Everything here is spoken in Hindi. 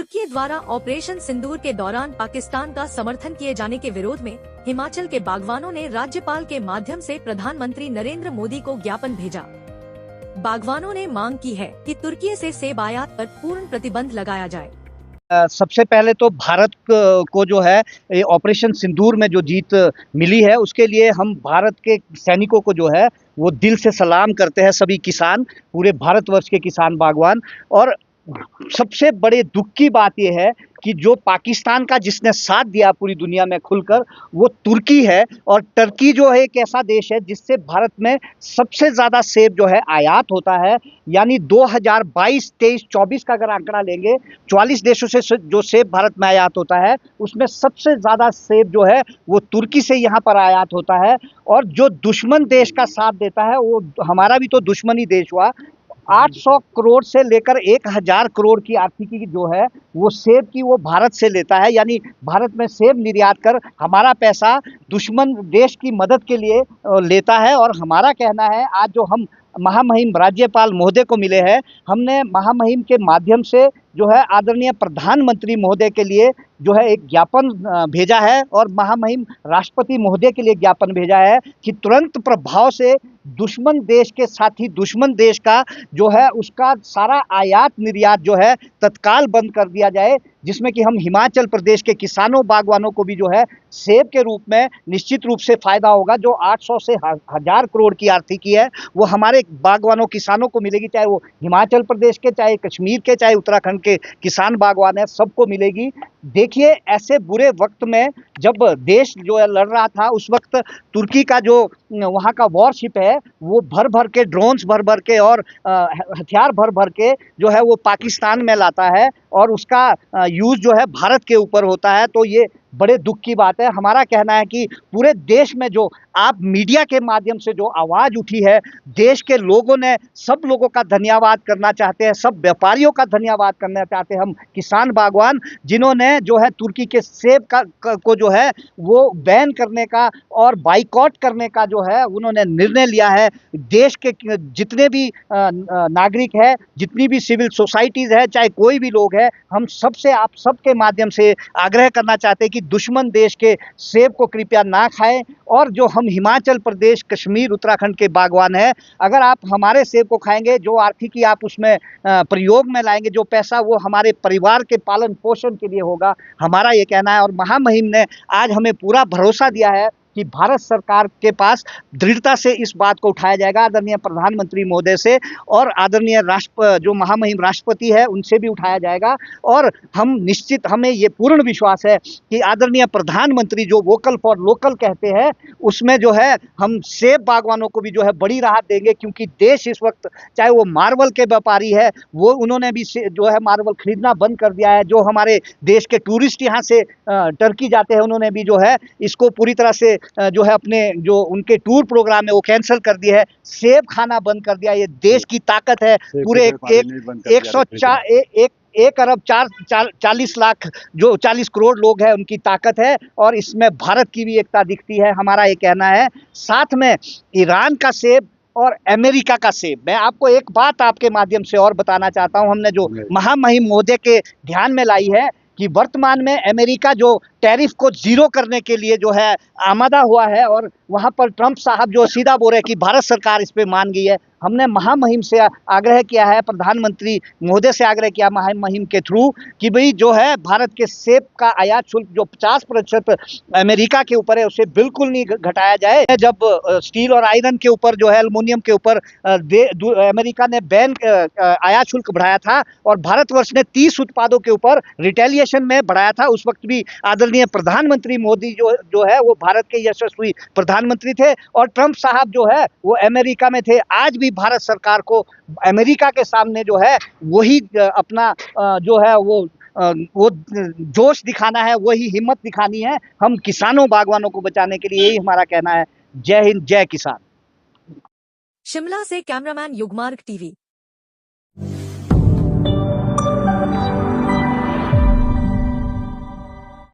तुर्की द्वारा ऑपरेशन सिंदूर के दौरान पाकिस्तान का समर्थन किए जाने के विरोध में हिमाचल के बागवानों ने राज्यपाल के माध्यम से प्रधानमंत्री नरेंद्र मोदी को ज्ञापन भेजा। बागवानों ने मांग की है कि तुर्की से सेब आयात पर पूर्ण प्रतिबंध लगाया जाए। सबसे पहले तो भारत को जो है ऑपरेशन सिंदूर में जो जीत मिली है उसके लिए हम भारत के सैनिकों को जो है वो दिल से सलाम करते हैं। सभी किसान, पूरे भारतवर्ष के किसान बागवान। और सबसे बड़े दुख की बात यह है कि जो पाकिस्तान का जिसने साथ दिया पूरी दुनिया में खुलकर, वो तुर्की है। और टर्की जो है एक ऐसा देश है जिससे भारत में सबसे ज़्यादा सेब जो है आयात होता है। यानी 2022, 23, 24 का अगर आंकड़ा लेंगे, 44 देशों से जो सेब भारत में आयात होता है उसमें सबसे ज़्यादा सेब जो है वो तुर्की से यहाँ पर आयात होता है। और जो दुश्मन देश का साथ देता है वो हमारा भी तो दुश्मनी देश हुआ। 800 करोड़ से लेकर 1000 करोड़ की आर्थिकी जो है वो सेब की वो भारत से लेता है। यानी भारत में सेब निर्यात कर हमारा पैसा दुश्मन देश की मदद के लिए लेता है। और हमारा कहना है, आज जो हम महामहिम राज्यपाल महोदय को मिले हैं, हमने महामहिम के माध्यम से जो है आदरणीय प्रधानमंत्री महोदय के लिए जो है एक ज्ञापन भेजा है और महामहिम राष्ट्रपति महोदय के लिए ज्ञापन भेजा है कि तुरंत प्रभाव से दुश्मन देश के साथी दुश्मन देश का जो है उसका सारा आयात निर्यात जो है तत्काल बंद कर दिया जाए, जिसमें कि हम हिमाचल प्रदेश के किसानों बागवानों को भी जो है सेब के रूप में निश्चित रूप से फायदा होगा। जो 800 से 1000 करोड़ की आर्थिकी है वो हमारे बागवानों किसानों को मिलेगी, चाहे वो हिमाचल प्रदेश के, चाहे कश्मीर के, चाहे उत्तराखंड के किसान बागवान है, सबको मिलेगी। देखिए, ऐसे बुरे वक्त में जब देश जो है लड़ रहा था, उस वक्त तुर्की का जो वहाँ का वॉरशिप है वो भर भर के ड्रोन्स भर भर के और हथियार भर भर के जो है वो पाकिस्तान में लाता है और उसका यूज़ जो है भारत के ऊपर होता है। तो ये बड़े दुख की बात है। हमारा कहना है कि पूरे देश में जो आप मीडिया के माध्यम से जो आवाज़ उठी है, देश के लोगों ने सब लोगों का धन्यवाद करना चाहते हैं, सब व्यापारियों का धन्यवाद करना चाहते हैं हम किसान बागवान, जिन्होंने जो है तुर्की के सेब को जो है वो बैन करने का और बाइकॉट करने का जो है उन्होंने निर्णय लिया है। देश के जितने भी नागरिक है, जितनी भी सिविल सोसाइटीज़ है, चाहे कोई भी लोग है, हम सबसे आप सबके माध्यम से आग्रह करना चाहते हैं कि दुश्मन देश के सेब को कृपया ना खाएं। और जो हम हिमाचल प्रदेश, कश्मीर, उत्तराखंड के बागवान हैं, अगर आप हमारे सेब को खाएंगे, जो आर्थिकी आप उसमें प्रयोग में लाएंगे, जो पैसा वो हमारे परिवार के पालन पोषण के लिए होगा, हमारा ये कहना है। और महामहिम ने आज हमें पूरा भरोसा दिया है कि भारत सरकार के पास दृढ़ता से इस बात को उठाया जाएगा, आदरणीय प्रधानमंत्री महोदय से और आदरणीय जो महामहिम राष्ट्रपति है उनसे भी उठाया जाएगा। और हम निश्चित, हमें ये पूर्ण विश्वास है कि आदरणीय प्रधानमंत्री जो वोकल फॉर लोकल कहते हैं, उसमें जो है हम सेब बागवानों को भी जो है बड़ी राहत देंगे। क्योंकि देश इस वक्त, चाहे वो मार्बल के व्यापारी है, वो उन्होंने भी जो है मार्बल खरीदना बंद कर दिया है। जो हमारे देश के टूरिस्ट यहाँ से टर्की जाते हैं, उन्होंने भी जो है इसको पूरी तरह से जो है अपने जो उनके टूर प्रोग्राम है वो कैंसिल कर दिए है। सेब खाना बंद कर दिया। ये देश की ताकत है। पूरे 1 अरब 40 लाख जो 40 करोड़ लोग हैं उनकी ताकत है और इसमें भारत की भी एकता दिखती है, हमारा ये कहना है। साथ में ईरान का सेब और अमेरिका का सेब, मैं आपको एक बात आपके माध्यम से और बताना चाहता हूं, हमने जो महामहिम महोदय के ध्यान में लाई है कि वर्तमान में अमेरिका जो टैरिफ को जीरो करने के लिए जो है आमादा हुआ है और वहाँ पर ट्रंप साहब जो सीधा बोल रहे हैं कि भारत सरकार इस पे मान गई है। हमने महामहिम से आग्रह किया है, प्रधानमंत्री महोदय से आग्रह किया महामहिम के थ्रू कि भाई जो है भारत के सेब का आयात शुल्क जो 50% अमेरिका के ऊपर है उसे बिल्कुल नहीं घटाया जाए। जब स्टील और आयरन के ऊपर जो है, एल्युमिनियम के ऊपर अमेरिका ने बैन आयात शुल्क बढ़ाया था और भारतवर्ष ने 30 उत्पादों के ऊपर रिटेलिएशन में बढ़ाया था, उस वक्त भी आदरणीय प्रधानमंत्री मोदी जो है वो भारत के यशस्वी प्रधानमंत्री थे और ट्रंप साहब जो है वो अमेरिका में थे। आज भी भारत सरकार को अमेरिका के सामने जो है वही अपना जो है वो जोश दिखाना है, वही हिम्मत दिखानी है। हम किसानों बागवानों को बचाने के लिए, यही हमारा कहना है। जय हिंद, जय किसान। शिमला से कैमरामैन युगमार्ग टीवी।